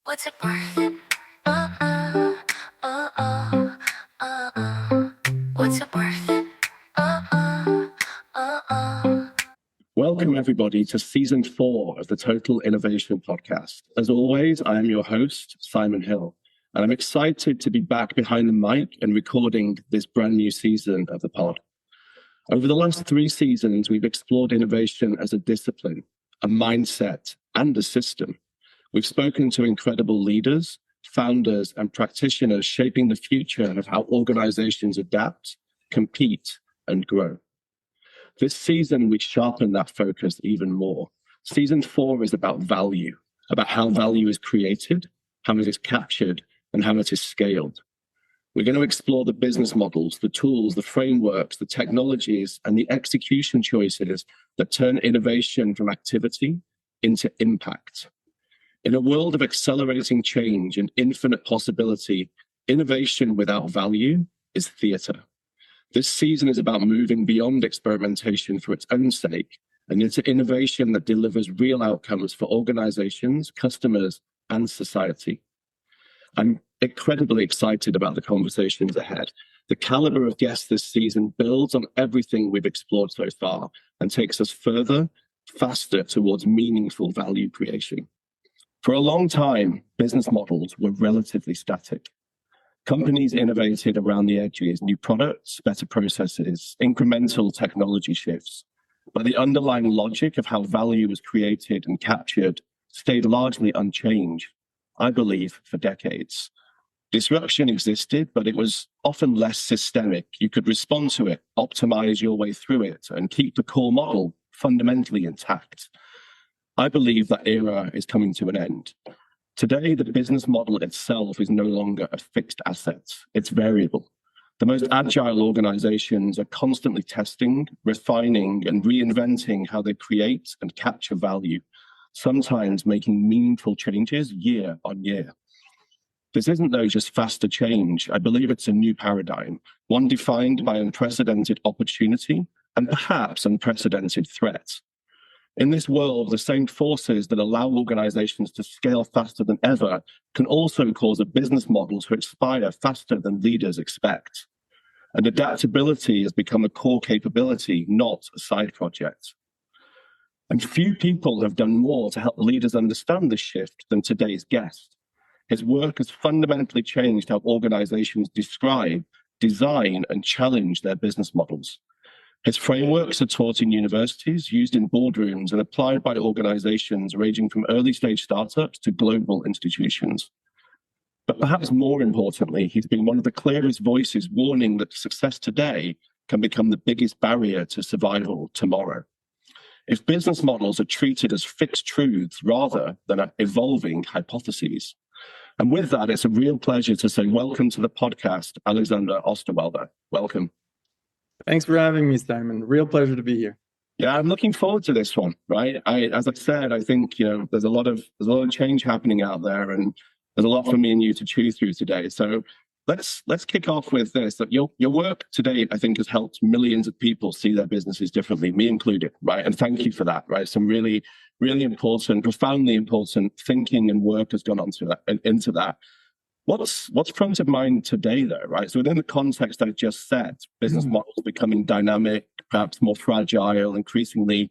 What's it worth? Oh, oh, oh, oh, oh. What's it worth? Oh, oh, oh, oh. Welcome, everybody, to Season 4 of the Total Innovation Podcast. As always, I am your host, Simon Hill, and I'm excited to be back behind the mic and recording this brand new season of the pod. Over the last 3 seasons, we've explored innovation as a discipline, a mindset, and a system. We've spoken to incredible leaders, founders, and practitioners shaping the future of how organizations adapt, compete, and grow. This season, we sharpen that focus even more. Season 4 is about value, about how value is created, how it is captured, and how it is scaled. We're going to explore the business models, the tools, the frameworks, the technologies, and the execution choices that turn innovation from activity into impact. In a world of accelerating change and infinite possibility, innovation without value is theater. This season is about moving beyond experimentation for its own sake and into innovation that delivers real outcomes for organizations, customers, and society. I'm incredibly excited about the conversations ahead. The caliber of guests this season builds on everything we've explored so far and takes us further, faster towards meaningful value creation. For a long time, business models were relatively static. Companies innovated around the edges, new products, better processes, incremental technology shifts. But the underlying logic of how value was created and captured stayed largely unchanged, I believe, for decades. Disruption existed, but it was often less systemic. You could respond to it, optimize your way through it, and keep the core model fundamentally intact. I believe that era is coming to an end. Today, the business model itself is no longer a fixed asset. It's variable. The most agile organizations are constantly testing, refining, and reinventing how they create and capture value, sometimes making meaningful changes year on year. This isn't, though, just faster change. I believe it's a new paradigm, one defined by unprecedented opportunity and perhaps unprecedented threat. In this world, the same forces that allow organizations to scale faster than ever can also cause a business model to expire faster than leaders expect. And adaptability has become a core capability, not a side project. And few people have done more to help leaders understand this shift than today's guest. His work has fundamentally changed how organizations describe, design, and challenge their business models. His frameworks are taught in universities, used in boardrooms, and applied by organizations ranging from early-stage startups to global institutions. But perhaps more importantly, he's been one of the clearest voices warning that success today can become the biggest barrier to survival tomorrow. If business models are treated as fixed truths rather than evolving hypotheses. And with that, it's a real pleasure to say welcome to the podcast, Alexander Osterwalder. Welcome. Thanks for having me, Simon. Real pleasure to be here. Yeah, I'm looking forward to this one, right? As I said, I think, there's a lot of change happening out there, and there's a lot for me and you to chew through today. So let's kick off with this. That your work today, I think, has helped millions of people see their businesses differently, me included, right? And thank you for that, right? Some really, really important, profoundly important thinking and work has gone into that. What's front of mind today, though, right? So within the context I just set, business models becoming dynamic, perhaps more fragile, increasingly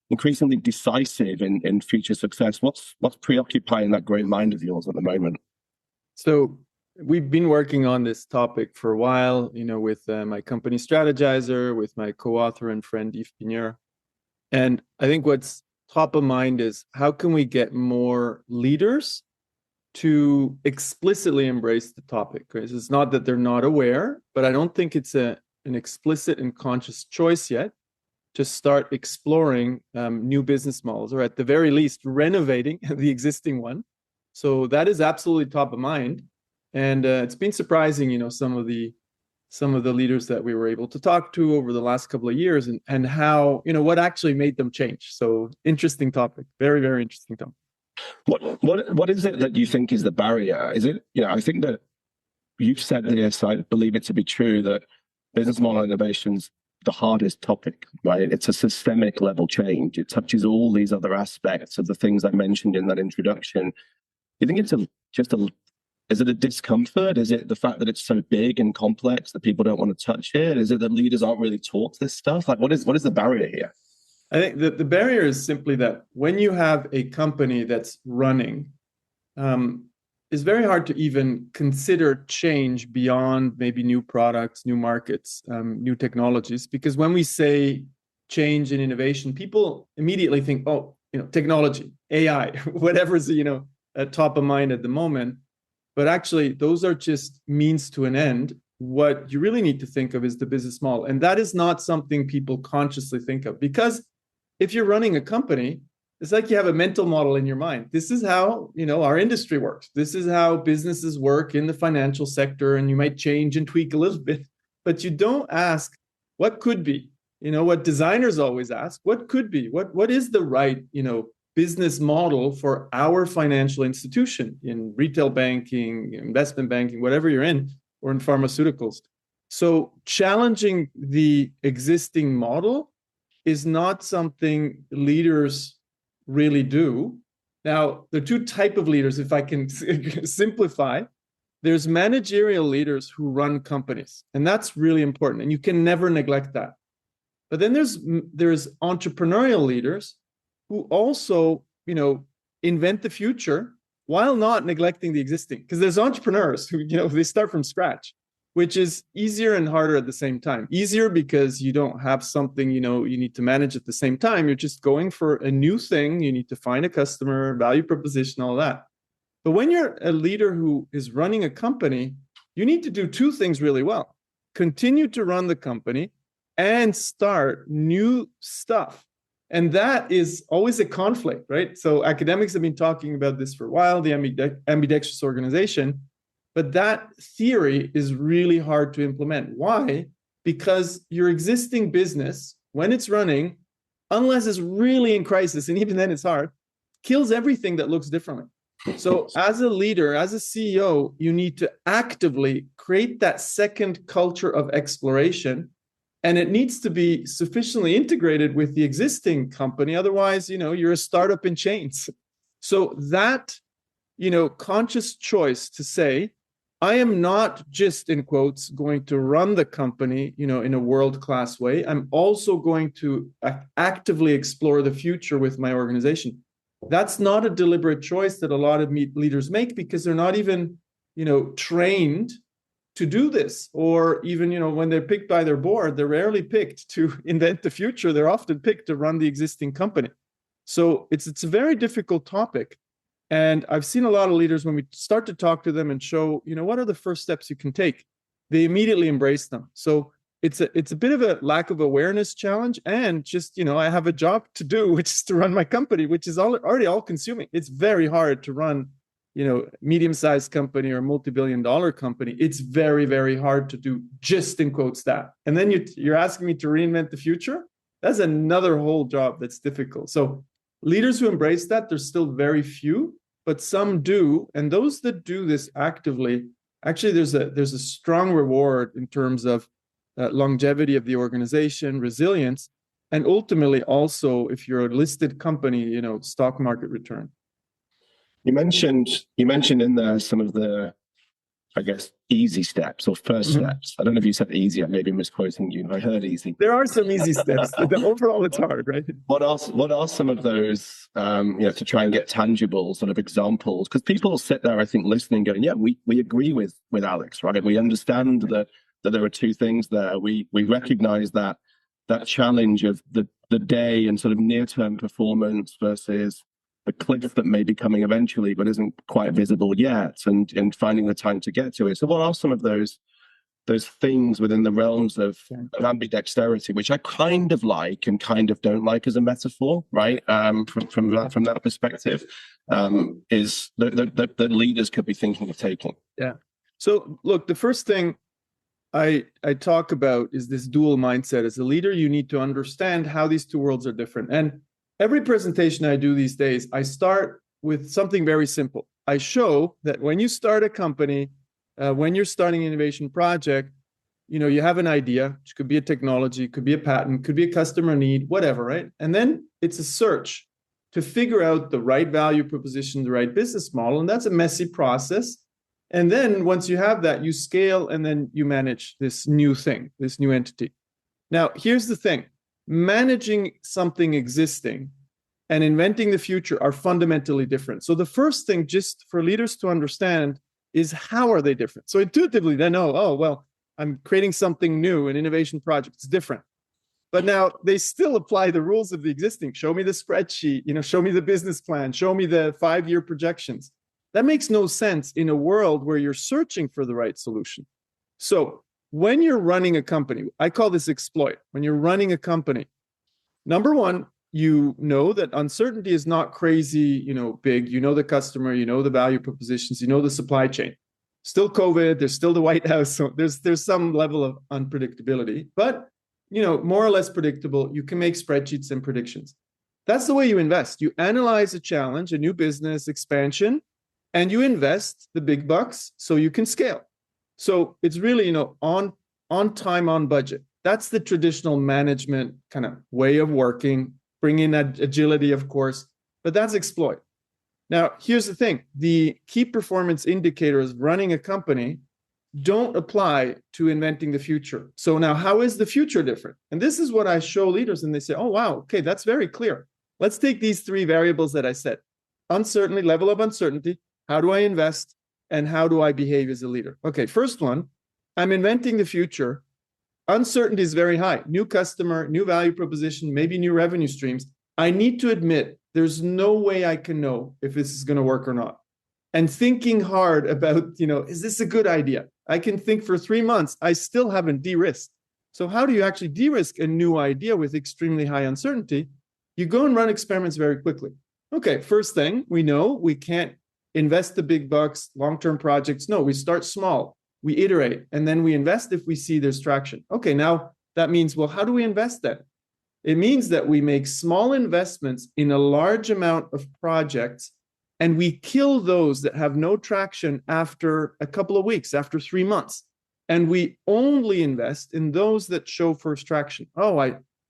decisive in future success. What's preoccupying that great mind of yours at the moment? So we've been working on this topic for a while, with my company Strategyzer, with my co-author and friend Yves Pigneur. And I think what's top of mind is how can we get more leaders to explicitly embrace the topic. Right? It's not that they're not aware, but I don't think it's an explicit and conscious choice yet to start exploring new business models, or at the very least, renovating the existing one. So that is absolutely top of mind. And it's been surprising, some of the leaders that we were able to talk to over the last couple of years and how, what actually made them change. So interesting topic, very, very interesting topic. What is it that you think is the barrier? Is it, I think that you've said this, I believe it to be true, that business model innovation's the hardest topic, right? It's a systemic level change. It touches all these other aspects of the things I mentioned in that introduction. You think it's a just is it a discomfort? Is it the fact that it's so big and complex that people don't want to touch it? Is it that leaders aren't really taught this stuff? Like, what is the barrier here? I think the barrier is simply that when you have a company that's running, it's very hard to even consider change beyond maybe new products, new markets, new technologies. Because when we say change and innovation, people immediately think, oh, technology, AI, whatever's top of mind at the moment. But actually, those are just means to an end. What you really need to think of is the business model, and that is not something people consciously think of, because if you're running a company, it's like you have a mental model in your mind. This is how, our industry works. This is how businesses work in the financial sector, and you might change and tweak a little bit, but you don't ask what could be. What designers always ask, what could be? What is the right, business model for our financial institution in retail banking, investment banking, whatever you're in, or in pharmaceuticals. So challenging the existing model is not something leaders really do. Now, there are two types of leaders, if I can simplify. There's managerial leaders who run companies, and that's really important, and you can never neglect that. But then there's entrepreneurial leaders who also, invent the future while not neglecting the existing. Because there's entrepreneurs who, they start from scratch, which is easier and harder at the same time. Easier because you don't have something, you need to manage at the same time. You're just going for a new thing. You need to find a customer, value proposition, all that. But when you're a leader who is running a company, you need to do two things really well. Continue to run the company and start new stuff. And that is always a conflict, right? So academics have been talking about this for a while, the ambidextrous organization. But that theory is really hard to implement. Why? Because your existing business, when it's running, unless it's really in crisis, and even then it's hard, kills everything that looks differently. So as a leader, as a CEO, you need to actively create that second culture of exploration. And it needs to be sufficiently integrated with the existing company. Otherwise, you're a startup in chains. So that, conscious choice to say, I am not just, in quotes, going to run the company, in a world-class way. I'm also going to actively explore the future with my organization. That's not a deliberate choice that a lot of leaders make, because they're not even, trained to do this. Or even, when they're picked by their board, they're rarely picked to invent the future. They're often picked to run the existing company. So it's a very difficult topic. And I've seen a lot of leaders, when we start to talk to them and show, what are the first steps you can take, they immediately embrace them. So it's a bit of a lack of awareness challenge, and just, I have a job to do, which is to run my company, which is already all consuming. It's very hard to run, medium-sized company or multi-billion-dollar company. It's very, very hard to do just, in quotes, that. And then you're asking me to reinvent the future? That's another whole job that's difficult. So leaders who embrace that, there's still very few, but some do. And those that do this actively, actually, there's a strong reward in terms of longevity of the organization, resilience, and ultimately also, if you're a listed company, stock market return. You mentioned in there some of the, I guess, easy steps or first steps. I don't know if you said easy. I may be misquoting you. I heard easy. There are some easy steps. Overall, it's hard, right? What are some of those, to try and get tangible sort of examples? Because people will sit there, I think, listening, going, yeah, we agree with Alex, right? We understand that there are two things there. We recognize that challenge of the day and sort of near-term performance versus the cliff that may be coming eventually, but isn't quite visible yet, and finding the time to get to it. So what are some of those things within the realms of ambidexterity, which I kind of like and kind of don't like as a metaphor, right? From that perspective, is that leaders could be thinking of taking. Yeah. So look, the first thing I talk about is this dual mindset. As a leader, you need to understand how these two worlds are different. And every presentation I do these days, I start with something very simple. I show that when you start a company, when you're starting an innovation project, you have an idea, which could be a technology, could be a patent, could be a customer need, whatever, right? And then it's a search to figure out the right value proposition, the right business model. And that's a messy process. And then once you have that, you scale and then you manage this new thing, this new entity. Now, here's the thing. Managing something existing and inventing the future are fundamentally different. So the first thing, just for leaders to understand, is how are they different? So intuitively, they know, oh, well, I'm creating something new, an innovation project. It's different. But now they still apply the rules of the existing. Show me the spreadsheet, show me the business plan, show me the 5-year projections. That makes no sense in a world where you're searching for the right solution. So when you're running a company, I call this exploit. When you're running a company, number one, you know that uncertainty is not crazy, big. You know the customer, you know the value propositions, you know the supply chain. Still COVID, there's still the White House, so there's some level of unpredictability, but more or less predictable. You can make spreadsheets and predictions. That's the way you invest. You analyze a challenge, a new business expansion, and you invest the big bucks so you can scale. So it's really, on time, on budget. That's the traditional management kind of way of working. Bring in agility, of course, but that's exploit. Now, here's the thing. The key performance indicators running a company don't apply to inventing the future. So now, how is the future different? And this is what I show leaders, and they say, oh, wow, okay, that's very clear. Let's take these 3 variables that I said. Uncertainty, level of uncertainty. How do I invest? And how do I behave as a leader? Okay, first one, I'm inventing the future. Uncertainty is very high. New customer, new value proposition, maybe new revenue streams. I need to admit there's no way I can know if this is going to work or not. And thinking hard about, is this a good idea? I can think for 3 months. I still haven't de-risked. So how do you actually de-risk a new idea with extremely high uncertainty? You go and run experiments very quickly. Okay, first thing, we know we can't invest the big bucks, long-term projects. No, we start small. We iterate, and then we invest if we see there's traction. Okay, now that means, well, how do we invest that? It means that we make small investments in a large amount of projects, and we kill those that have no traction after a couple of weeks, after 3 months. And we only invest in those that show first traction. Oh,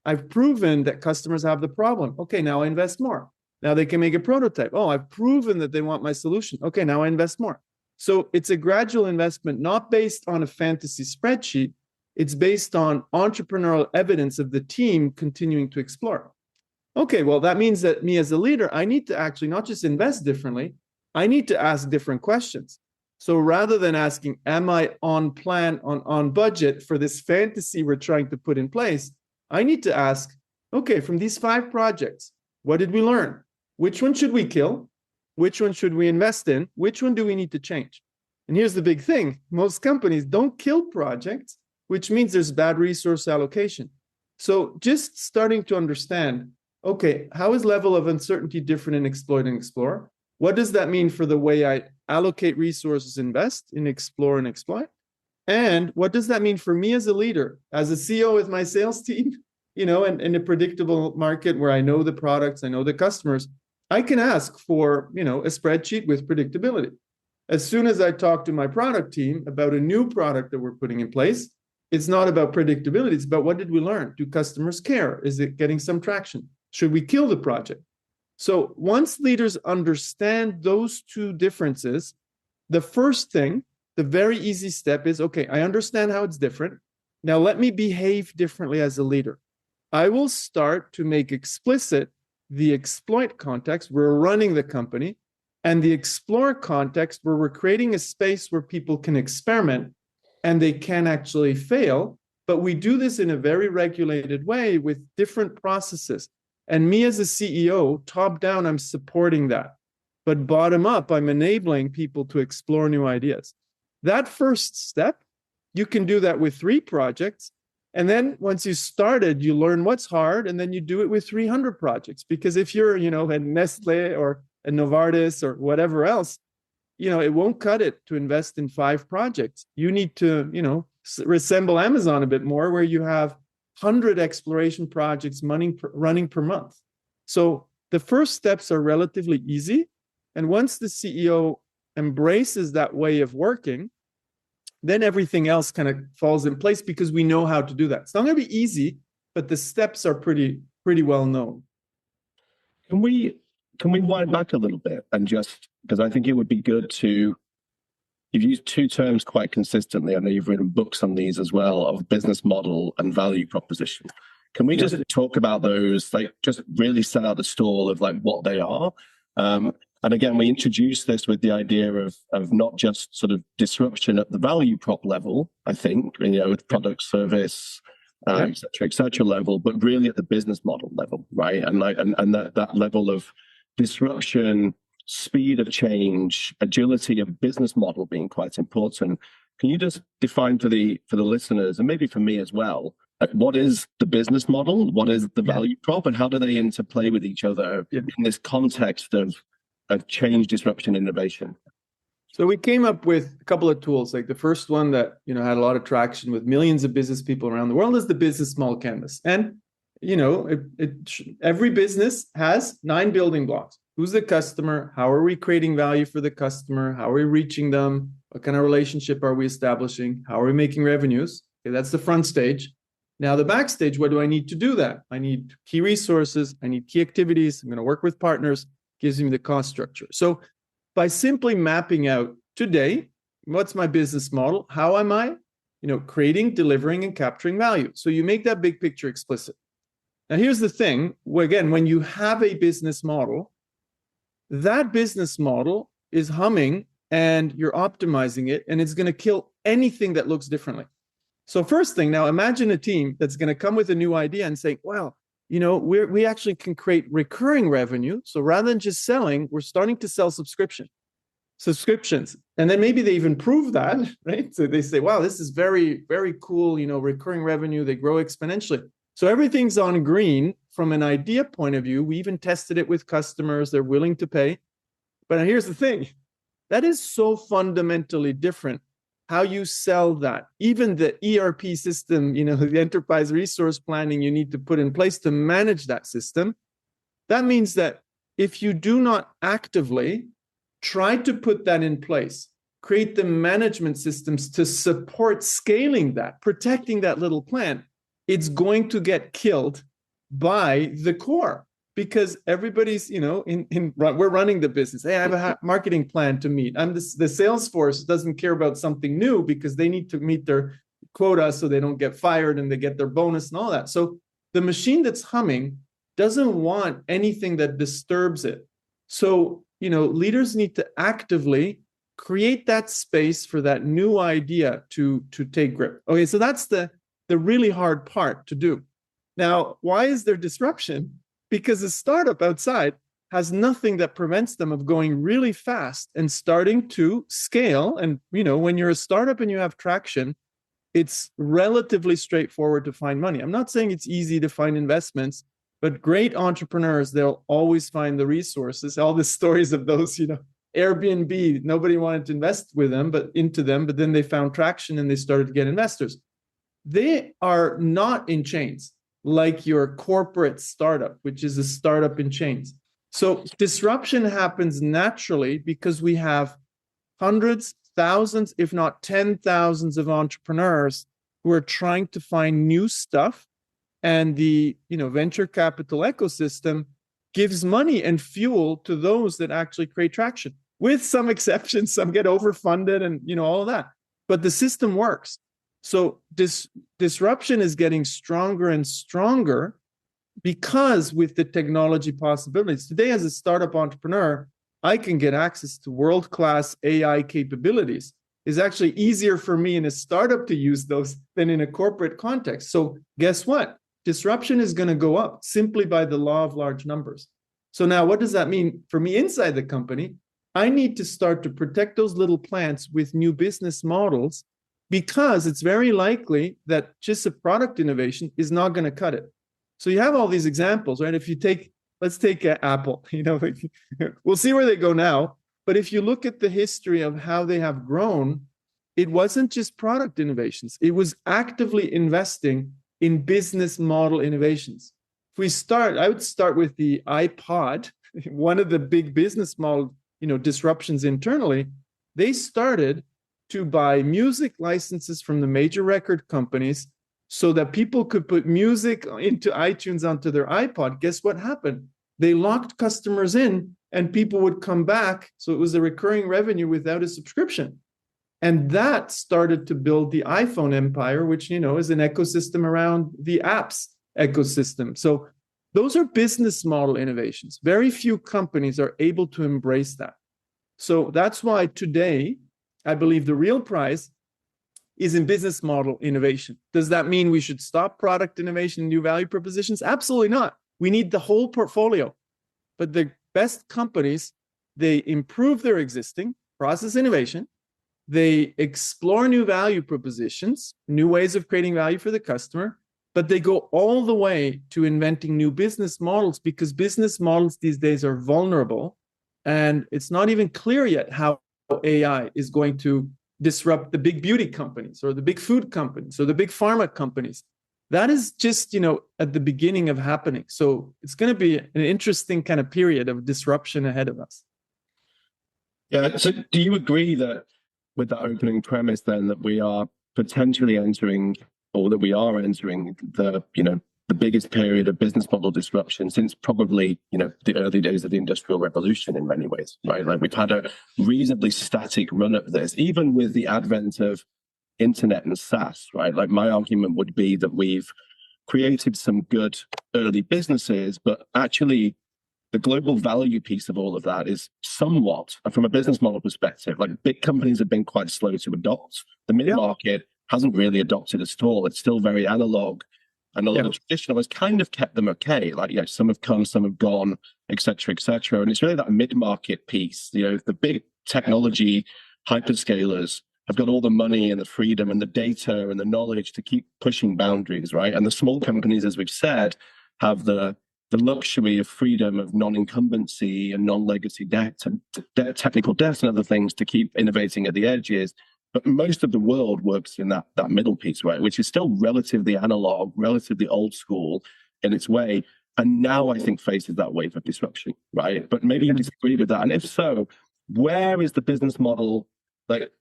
I've proven that customers have the problem. Okay, now I invest more. Now they can make a prototype. Oh, I've proven that they want my solution. Okay, now I invest more. So it's a gradual investment, not based on a fantasy spreadsheet. It's based on entrepreneurial evidence of the team continuing to explore. Okay, well, that means that me as a leader, I need to actually not just invest differently, I need to ask different questions. So rather than asking, am I on plan, on budget for this fantasy we're trying to put in place, I need to ask, okay, from these 5 projects, what did we learn? Which one should we kill? Which one should we invest in? Which one do we need to change? And here's the big thing. Most companies don't kill projects, which means there's bad resource allocation. So just starting to understand, okay, how is level of uncertainty different in exploit and explore? What does that mean for the way I allocate resources, invest in explore and exploit? And what does that mean for me as a leader, as a CEO with my sales team, and in a predictable market where I know the products, I know the customers, I can ask for, a spreadsheet with predictability. As soon as I talk to my product team about a new product that we're putting in place, it's not about predictability. It's about what did we learn? Do customers care? Is it getting some traction? Should we kill the project? So once leaders understand those 2 differences, the first thing, the very easy step is, okay, I understand how it's different. Now let me behave differently as a leader. I will start to make explicit the exploit context, we're running the company, and the explore context, where we're creating a space where people can experiment and they can actually fail. But we do this in a very regulated way with different processes. And me as a CEO, top down, I'm supporting that. But bottom up, I'm enabling people to explore new ideas. That first step, you can do that with 3 projects. And then once you started, you learn what's hard, and then you do it with 300 projects. Because if you're, at Nestlé or a Novartis or whatever else, it won't cut it to invest in 5 projects. You need to, resemble Amazon a bit more, where you have 100 exploration projects running per month. So the first steps are relatively easy. And once the CEO embraces that way of working, then everything else kind of falls in place because we know how to do that. It's not going to be easy, but the steps are pretty well known. Can we can we wind back a little bit and just, because I think it would be good to, you've used two terms quite consistently. I know you've written books on these as well, of business model and value proposition. Can we just talk about those, like just really set out the stall of like what they are? And again, we introduced this with the idea of not just sort of disruption at the value prop level, I think, with product, service, et cetera level, but really at the business model level, right? And that level of disruption, speed of change, agility of business model being quite important. Can you just define for the listeners, and maybe for me as well, what is the business model, what is the value prop, and how do they interplay with each other in this context of change, disruption, innovation? So we came up with a couple of tools. Like the first one that had a lot of traction with millions of business people around the world is the business model canvas. And every business has 9 building blocks. Who's the customer? How are we creating value for the customer? How are we reaching them? What kind of relationship are we establishing? How are we making revenues? Okay, that's the front stage. Now the backstage, what do I need to do that? I need key resources. I need key activities. I'm going to work with partners. Gives me the cost structure. So by simply mapping out today, what's my business model? How am I, creating, delivering, and capturing value? So you make that big picture explicit. Now here's the thing. Again, when you have a business model, that business model is humming and you're optimizing it, and it's going to kill anything that looks differently. So first thing, now imagine a team that's going to come with a new idea and say, well, we actually can create recurring revenue. So rather than just selling, we're starting to sell subscriptions. And then maybe they even prove that, right? So they say, wow, this is very, very cool, recurring revenue. They grow exponentially. So everything's on green from an idea point of view. We even tested it with customers. They're willing to pay. But here's the thing. That is so fundamentally different how you sell that. Even the ERP system, the enterprise resource planning you need to put in place to manage that system. That means that if you do not actively try to put that in place, create the management systems to support scaling that, protecting that little plan, it's going to get killed by the core. Because everybody's, we're running the business. Hey, I have a marketing plan to meet. The sales force doesn't care about something new because they need to meet their quota so they don't get fired and they get their bonus and all that. So the machine that's humming doesn't want anything that disturbs it. So, leaders need to actively create that space for that new idea to take grip. Okay, so that's the really hard part to do. Now, why is there disruption? Because a startup outside has nothing that prevents them of going really fast and starting to scale. And, when you're a startup and you have traction, it's relatively straightforward to find money. I'm not saying it's easy to find investments, but great entrepreneurs, they'll always find the resources. All the stories of those, Airbnb, nobody wanted to invest into them, but then they found traction and they started to get investors. They are not in chains like your corporate startup, which is a startup in chains. So disruption happens naturally because we have hundreds, thousands, if not 10,000s of entrepreneurs who are trying to find new stuff. And the venture capital ecosystem gives money and fuel to those that actually create traction. With some exceptions, some get overfunded and all of that. But the system works. So disruption is getting stronger and stronger because with the technology possibilities. Today, as a startup entrepreneur, I can get access to world-class AI capabilities. It's actually easier for me in a startup to use those than in a corporate context. So guess what? Disruption is going to go up simply by the law of large numbers. So now what does that mean for me inside the company? I need to start to protect those little plants with new business models, because it's very likely that just a product innovation is not going to cut it. So you have all these examples, right? Let's take Apple, we'll see where they go now. But if you look at the history of how they have grown, it wasn't just product innovations. It was actively investing in business model innovations. I would start with the iPod, one of the big business model, disruptions internally. They started to buy music licenses from the major record companies so that people could put music into iTunes onto their iPod. Guess what happened? they locked customers in and people would come back. So it was a recurring revenue without a subscription. And that started to build the iPhone empire, which, is an ecosystem around the apps ecosystem. So those are business model innovations. Very few companies are able to embrace that. So that's why today, I believe the real prize is in business model innovation. Does that mean we should stop product innovation and new value propositions? Absolutely not. We need the whole portfolio. But the best companies, they improve their existing process innovation. They explore new value propositions, new ways of creating value for the customer, but they go all the way to inventing new business models, because business models these days are vulnerable. And it's not even clear yet how AI is going to disrupt the big beauty companies or the big food companies or the big pharma companies. That is just, at the beginning of happening. So it's going to be an interesting kind of period of disruption ahead of us. Yeah. So do you agree that with that opening premise then that we are potentially entering, or that we are entering the biggest period of business model disruption since probably, the early days of the Industrial Revolution in many ways, right? Like we've had a reasonably static run of this, even with the advent of internet and SaaS, right? Like my argument would be that we've created some good early businesses, but actually the global value piece of all of that is somewhat, from a business model perspective, like big companies have been quite slow to adopt. The mid-market hasn't really adopted at all. It's still very analog. And a lot of traditional has kind of kept them okay. Like, some have come, some have gone, et cetera, et cetera. And it's really that mid-market piece, the big technology hyperscalers have got all the money and the freedom and the data and the knowledge to keep pushing boundaries, right? And the small companies, as we've said, have the luxury of freedom of non-incumbency and non-legacy debt and technical debt and other things to keep innovating at the edges. But most of the world works in that middle piece, right, which is still relatively analog, relatively old school in its way. And now I think faces that wave of disruption, right? But maybe you disagree with that. And if so, where is the business model? Like,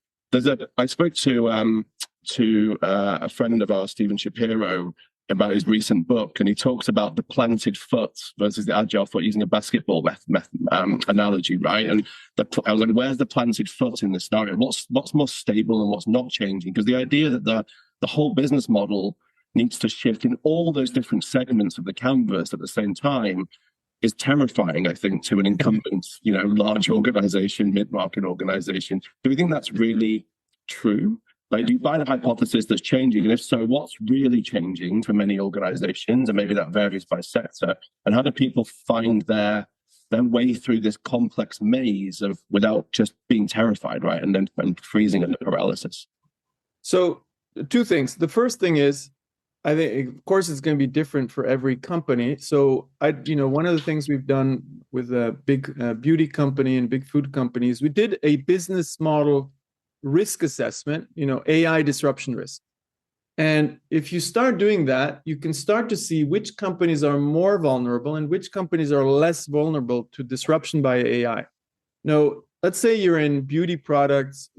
I spoke to a friend of ours, Stephen Shapiro, about his recent book, and he talks about the planted foot versus the agile foot, using a basketball analogy, right? And I was like, where's the planted foot in this scenario? What's more stable and what's not changing? Because the idea that the whole business model needs to shift in all those different segments of the canvas at the same time is terrifying, I think, to an incumbent, large organization, mid-market organization. Do we think that's really true? Like, do you buy the hypothesis that's changing? And if so, what's really changing for many organizations? And maybe that varies by sector. And how do people find their way through this complex maze without just being terrified, right? And then freezing under paralysis. So 2 things. The first thing is, I think, of course, it's going to be different for every company. So one of the things we've done with a big beauty company and big food companies, we did a business model risk assessment, AI disruption risk. And if you start doing that, you can start to see which companies are more vulnerable and which companies are less vulnerable to disruption by AI. Now, let's say you're in beauty products,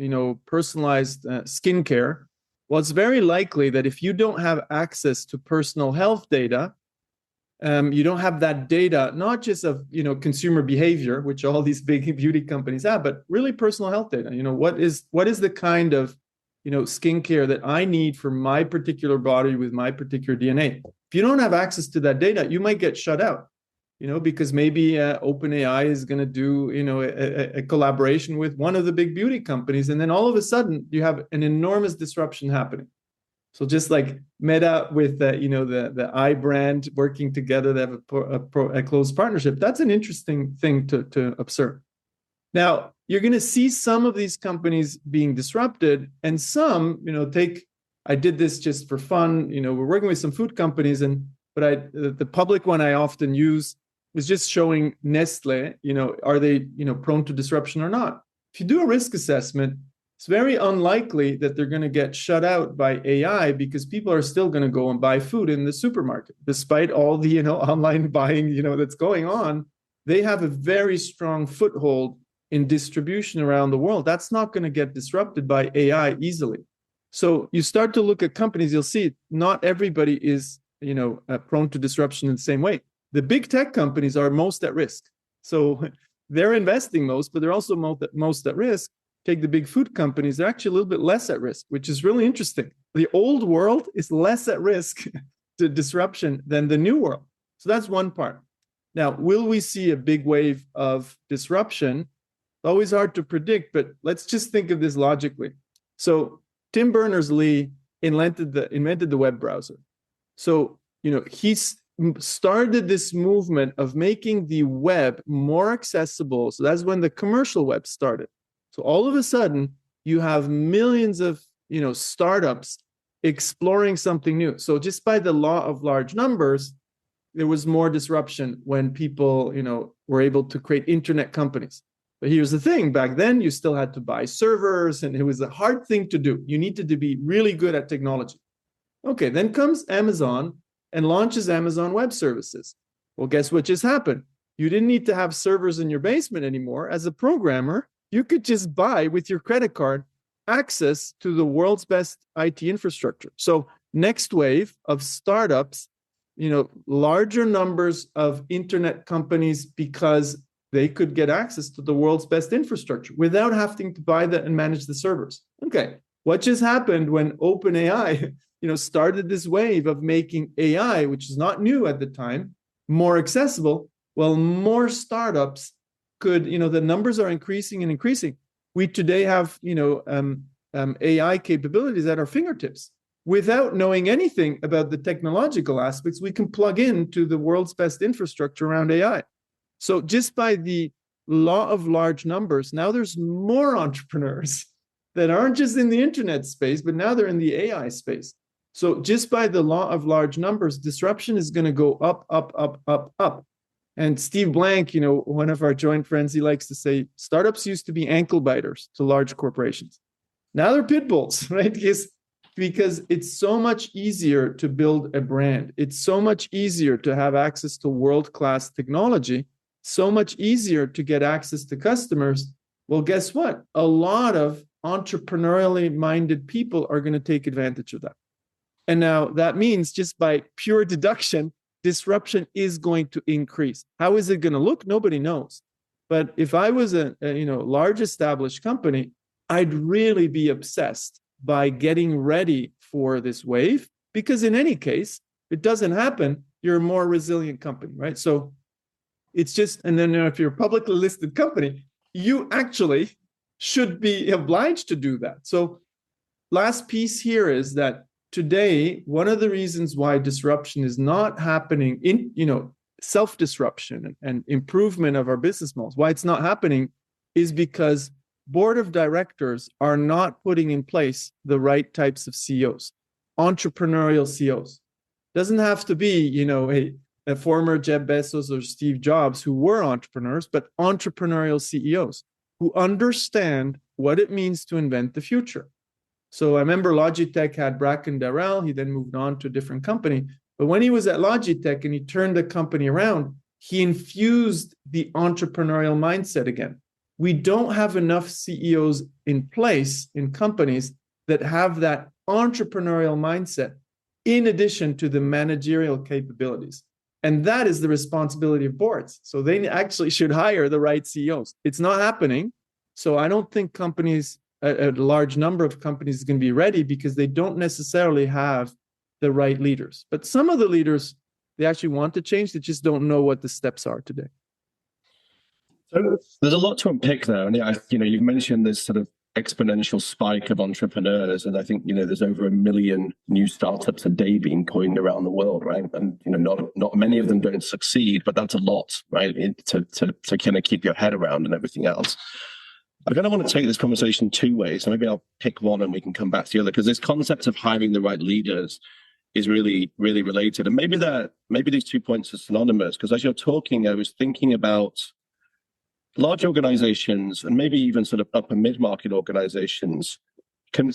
personalized skincare. Well, it's very likely that if you don't have access to personal health data, you don't have that data, not just of consumer behavior, which all these big beauty companies have, but really personal health data. What is the kind of skincare that I need for my particular body with my particular DNA? If you don't have access to that data, you might get shut out. Because maybe OpenAI is going to do a collaboration with one of the big beauty companies, and then all of a sudden you have an enormous disruption happening. So just like Meta with the I brand working together, they have a close partnership. That's an interesting thing to observe. Now, you're going to see some of these companies being disrupted, and some, I did this just for fun. We're working with some food companies, but the public one I often use is just showing Nestlé, are they, prone to disruption or not? If you do a risk assessment, it's very unlikely that they're going to get shut out by AI, because people are still going to go and buy food in the supermarket, despite all the, online buying, that's going on. They have a very strong foothold in distribution around the world. That's not going to get disrupted by AI easily. So you start to look at companies, you'll see not everybody is, prone to disruption in the same way. The big tech companies are most at risk. So they're investing most, but they're also most at risk. Take the big food companies, they're actually a little bit less at risk, which is really interesting. The old world is less at risk to disruption than the new world. So that's one part. Now, will we see a big wave of disruption? Always hard to predict, but let's just think of this logically. So Tim Berners-Lee invented the web browser. So, he started this movement of making the web more accessible. So that's when the commercial web started. So all of a sudden, you have millions of, startups exploring something new. So just by the law of large numbers, there was more disruption when people, were able to create internet companies. But here's the thing, back then you still had to buy servers and it was a hard thing to do. You needed to be really good at technology. Okay, then comes Amazon and launches Amazon Web Services. Well, guess what just happened? You didn't need to have servers in your basement anymore. As a programmer, you could just buy with your credit card access to the world's best IT infrastructure. So next wave of startups, larger numbers of internet companies because they could get access to the world's best infrastructure without having to buy that and manage the servers. Okay, what just happened when OpenAI, started this wave of making AI, which is not new at the time, more accessible? Well, more startups could, the numbers are increasing and increasing. We today have, AI capabilities at our fingertips. Without knowing anything about the technological aspects, we can plug into the world's best infrastructure around AI. So just by the law of large numbers, now there's more entrepreneurs that aren't just in the internet space, but now they're in the AI space. So just by the law of large numbers, disruption is going to go up, up, up, up, up. And Steve Blank, one of our joint friends, he likes to say, startups used to be ankle biters to large corporations. Now they're pit bulls, right? Because it's so much easier to build a brand. It's so much easier to have access to world-class technology, so much easier to get access to customers. Well, guess what? A lot of entrepreneurially minded people are going to take advantage of that. And now that means just by pure deduction, disruption is going to increase. How is it going to look? Nobody knows. But if I was a large established company, I'd really be obsessed by getting ready for this wave, because in any case, if it doesn't happen, you're a more resilient company, right? So it's just, and then if you're a publicly listed company, you actually should be obliged to do that. So last piece here is that today, one of the reasons why disruption is not happening in, self-disruption and improvement of our business models, why it's not happening is because board of directors are not putting in place the right types of CEOs, entrepreneurial CEOs. Doesn't have to be, a former Jeff Bezos or Steve Jobs who were entrepreneurs, but entrepreneurial CEOs who understand what it means to invent the future. So I remember Logitech had Bracken Darrell. He then moved on to a different company. But when he was at Logitech and he turned the company around, he infused the entrepreneurial mindset again. We don't have enough CEOs in place in companies that have that entrepreneurial mindset in addition to the managerial capabilities. And that is the responsibility of boards. So they actually should hire the right CEOs. It's not happening. So I don't think companies, a large number of companies is going to be ready because they don't necessarily have the right leaders. But some of the leaders, they actually want to change. They just don't know what the steps are today. So there's a lot to unpick there. And you've mentioned this sort of exponential spike of entrepreneurs. And I think, there's over 1 million new startups a day being coined around the world, right? And, not many of them don't succeed, but that's a lot, right? To kind of keep your head around and everything else. I kind of want to take this conversation two ways. So maybe I'll pick one and we can come back to the other, because this concept of hiring the right leaders is really, really related. And maybe these 2 points are synonymous, because as you're talking, I was thinking about large organizations and maybe even sort of upper mid-market organizations can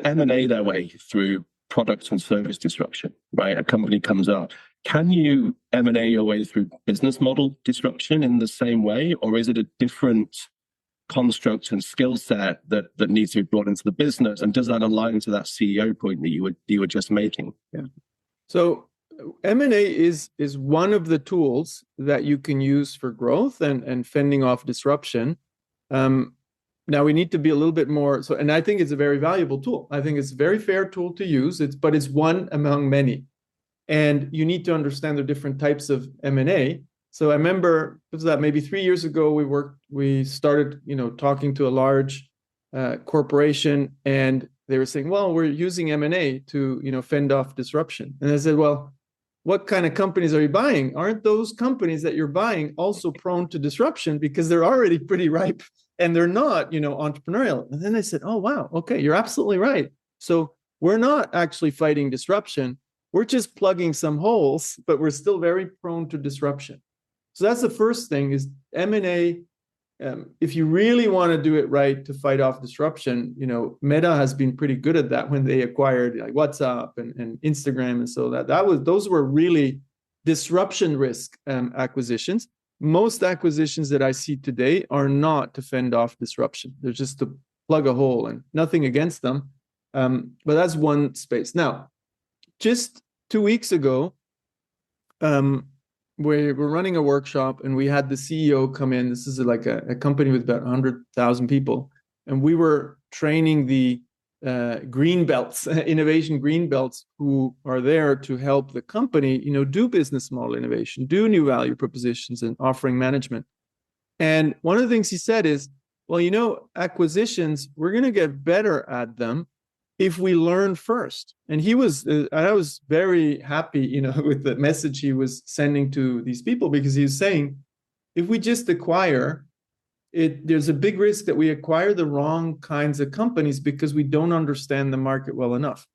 M&A their way through product and service disruption, right? A company comes up. Can you M&A your way through business model disruption in the same way, or is it a different construct and skill set that needs to be brought into the business? And does that align to that CEO point that you were just making? Yeah. So M&A is one of the tools that you can use for growth and fending off disruption. Now we need to be a little bit more so, and I think it's a very valuable tool. I think it's a very fair tool to use. But it's one among many, and you need to understand the different types of M&A. So I remember it was that maybe 3 years ago we started talking to a large corporation, and they were saying, well, we're using M&A to fend off disruption. And I said, well, what kind of companies are you buying? Aren't those companies that you're buying also prone to disruption because they're already pretty ripe and they're not, entrepreneurial? And then I said, oh, wow, okay, you're absolutely right. So we're not actually fighting disruption. We're just plugging some holes, but we're still very prone to disruption. So that's the first thing is M&A. If you really want to do it right to fight off disruption, Meta has been pretty good at that when they acquired like WhatsApp and Instagram, and so those were really disruption risk acquisitions. Most acquisitions that I see today are not to fend off disruption; they're just to plug a hole, and nothing against them. But that's one space. Now, just 2 weeks ago, we were running a workshop, and we had the CEO come in. This is like a company with about 100,000 people. And we were training the green belts, innovation green belts, who are there to help the company, do business model innovation, do new value propositions and offering management. And one of the things he said is, well, acquisitions, we're going to get better at them if we learn first. And I was very happy, with the message he was sending to these people, because he was saying, if we just acquire it, there's a big risk that we acquire the wrong kinds of companies because we don't understand the market well enough.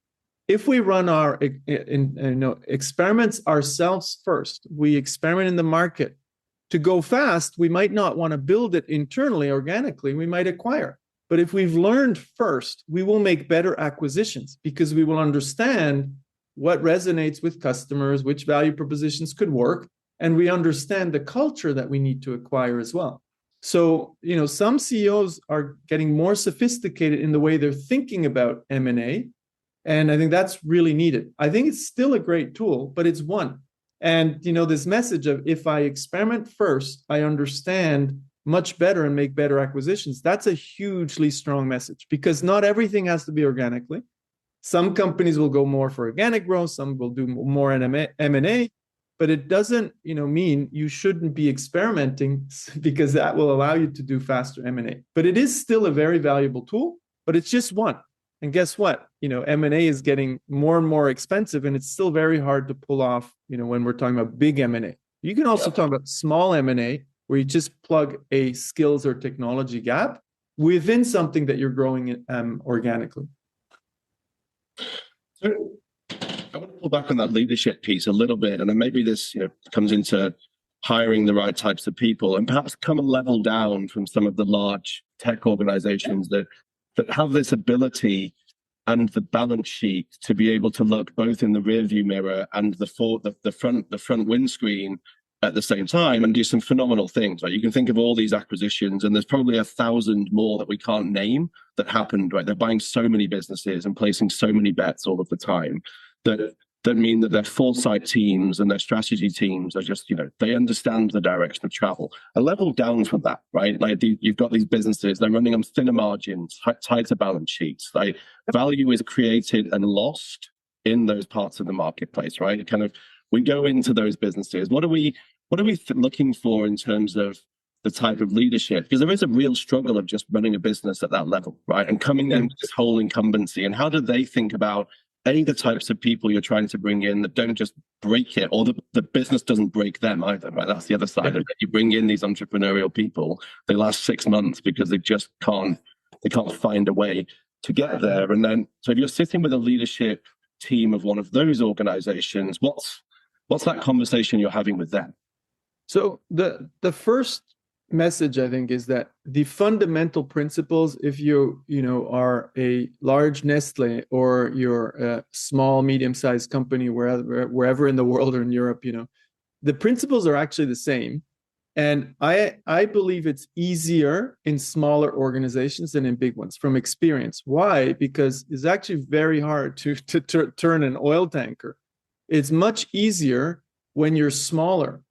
If we run our experiments ourselves first, we experiment in the market. To go fast, we might not want to build it internally, organically, we might acquire. But if we've learned first, we will make better acquisitions because we will understand what resonates with customers, which value propositions could work, and we understand the culture that we need to acquire as well. So, some CEOs are getting more sophisticated in the way they're thinking about M&A, and I think that's really needed. I think it's still a great tool, but it's one. And, this message of if I experiment first, I understand much better and make better acquisitions. That's a hugely strong message, because not everything has to be organically. Some companies will go more for organic growth, some will do more M&A, but it doesn't mean you shouldn't be experimenting, because that will allow you to do faster M&A. But it is still a very valuable tool, but it's just one. And guess what? M&A is getting more and more expensive, and it's still very hard to pull off, when we're talking about big M&A. You can also talk about small M&A, where you just plug a skills or technology gap within something that you're growing organically. So I want to pull back on that leadership piece a little bit, and then maybe this comes into hiring the right types of people, and perhaps come a level down from some of the large tech organizations that have this ability and the balance sheet to be able to look both in the rearview mirror and the front windscreen at the same time and do some phenomenal things. Right? You can think of all these acquisitions, and there's probably 1,000 more that we can't name that happened. Right? They're buying so many businesses and placing so many bets all of the time that mean that their foresight teams and their strategy teams are just, they understand the direction of travel. A level down from that, right? Like you've got these businesses, they're running on thinner margins, tighter balance sheets. Like value is created and lost in those parts of the marketplace, right? We go into those businesses. What are we looking for in terms of the type of leadership? Because there is a real struggle of just running a business at that level, right? And coming in with this whole incumbency. And how do they think about the types of people you're trying to bring in that don't just break it, or the business doesn't break them either, right? That's the other side of it. You bring in these entrepreneurial people, they last 6 months because they just can't find a way to get there. And then, so if you're sitting with a leadership team of one of those organizations, what's that conversation you're having with them? So the first message, I think, is that the fundamental principles, if you are a large Nestlé or you're a small, medium-sized company wherever in the world or in Europe, the principles are actually the same. And I believe it's easier in smaller organizations than in big ones from experience. Why? Because it's actually very hard to turn an oil tanker. It's much easier when you're smaller.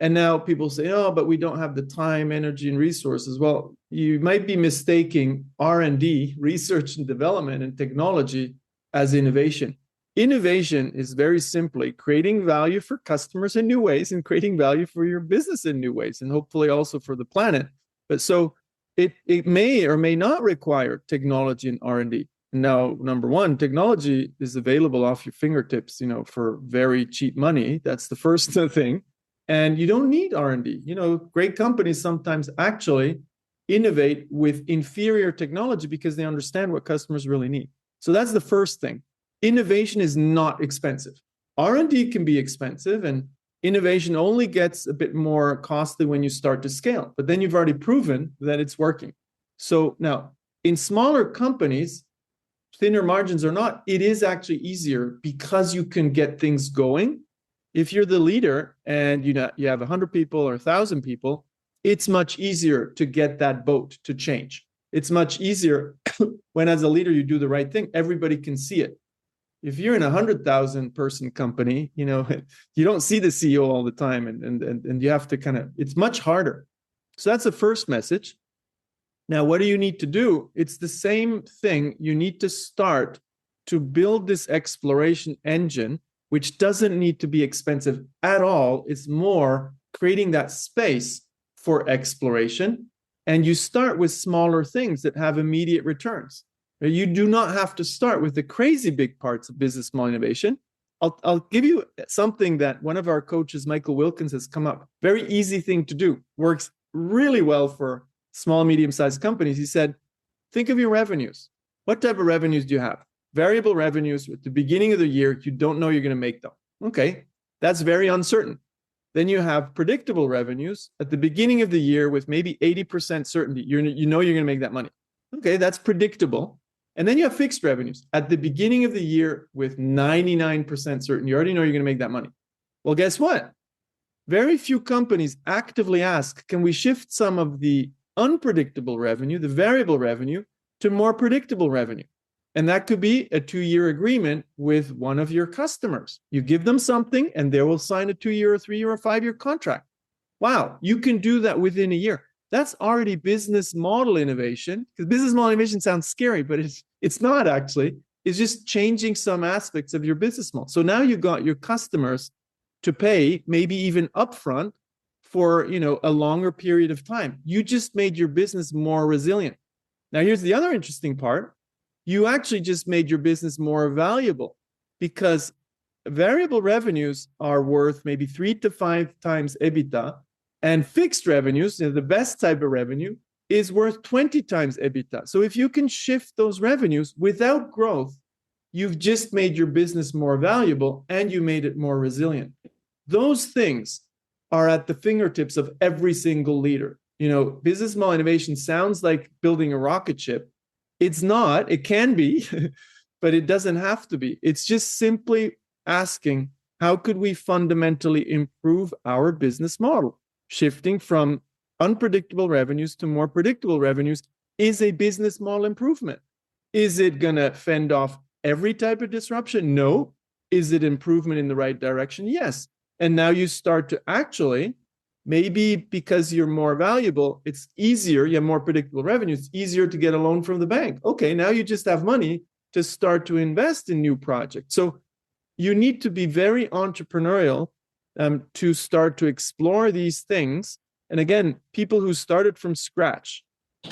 And now people say, oh, but we don't have the time, energy, and resources. Well, you might be mistaking R&D, research and development, and technology as innovation. Innovation is very simply creating value for customers in new ways and creating value for your business in new ways, and hopefully also for the planet. But so it may or may not require technology and R&D. Now, number one, technology is available off your fingertips, for very cheap money. That's the first thing. And you don't need R&D. Great companies sometimes actually innovate with inferior technology because they understand what customers really need. So that's the first thing. Innovation is not expensive. R&D can be expensive, and innovation only gets a bit more costly when you start to scale. But then you've already proven that it's working. So now, in smaller companies, thinner margins or not, it is actually easier because you can get things going. If you're the leader and you have 100 people or 1,000 people, it's much easier to get that boat to change. It's much easier when, as a leader, you do the right thing. Everybody can see it. If you're in 100,000 person company, you don't see the CEO all the time, and you have to it's much harder. So that's the first message. Now, what do you need to do? It's the same thing. You need to start to build this exploration engine, which doesn't need to be expensive at all. It's more creating that space for exploration. And you start with smaller things that have immediate returns. You do not have to start with the crazy big parts of business model innovation. I'll give you something that one of our coaches, Michael Wilkins, has come up. Very easy thing to do. Works really well for small, medium-sized companies. He said, think of your revenues. What type of revenues do you have? Variable revenues at the beginning of the year, you don't know you're going to make them. Okay, that's very uncertain. Then you have predictable revenues at the beginning of the year with maybe 80% certainty. You know you're going to make that money. Okay, that's predictable. And then you have fixed revenues at the beginning of the year with 99% certain. You already know you're going to make that money. Well, guess what? Very few companies actively ask, can we shift some of the unpredictable revenue, the variable revenue, to more predictable revenue? And that could be a 2-year agreement with one of your customers. You give them something and they will sign a 2-year or 3-year or 5-year contract. Wow, you can do that within a year. That's already business model innovation, because business model innovation sounds scary, but it's not actually. It's just changing some aspects of your business model. So now you got your customers to pay maybe even upfront for a longer period of time. You just made your business more resilient. Now here's the other interesting part. You actually just made your business more valuable, because variable revenues are worth maybe 3 to 5 times EBITDA, and fixed revenues, the best type of revenue, is worth 20 times EBITDA. So if you can shift those revenues without growth, you've just made your business more valuable and you made it more resilient. Those things are at the fingertips of every single leader. Business model innovation sounds like building a rocket ship. It's not. It can be, but it doesn't have to be. It's just simply asking, how could we fundamentally improve our business model? Shifting from unpredictable revenues to more predictable revenues is a business model improvement. Is it going to fend off every type of disruption? No. Is it improvement in the right direction? Yes. And now you start to actually, maybe because you're more valuable, it's easier, you have more predictable revenue, it's easier to get a loan from the bank. Okay, now you just have money to start to invest in new projects. So you need to be very entrepreneurial to start to explore these things. And again, people who started from scratch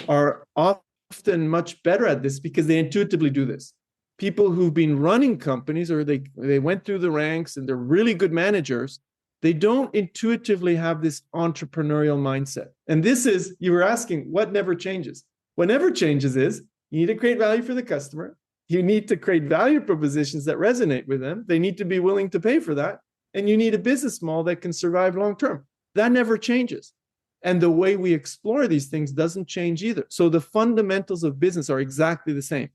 are often much better at this because they intuitively do this. People who've been running companies, or they went through the ranks and they're really good managers, they don't intuitively have this entrepreneurial mindset. And this is, you were asking, what never changes? What never changes is you need to create value for the customer. You need to create value propositions that resonate with them. They need to be willing to pay for that. And you need a business model that can survive long term. That never changes. And the way we explore these things doesn't change either. So the fundamentals of business are exactly the same.